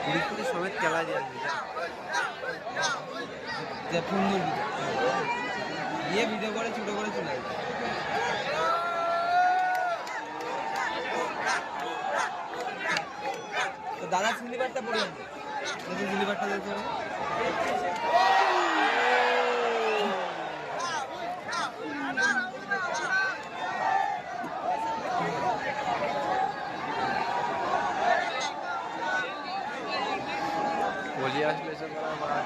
police সমেত খেলা যায় ये वीडियो করে ছোট করে চলে আসবে তো দাদা সিলিভারটা পড়ে আছে যদি সিলিভারটা দিতে পারে বলি আসলে সব মারা মারা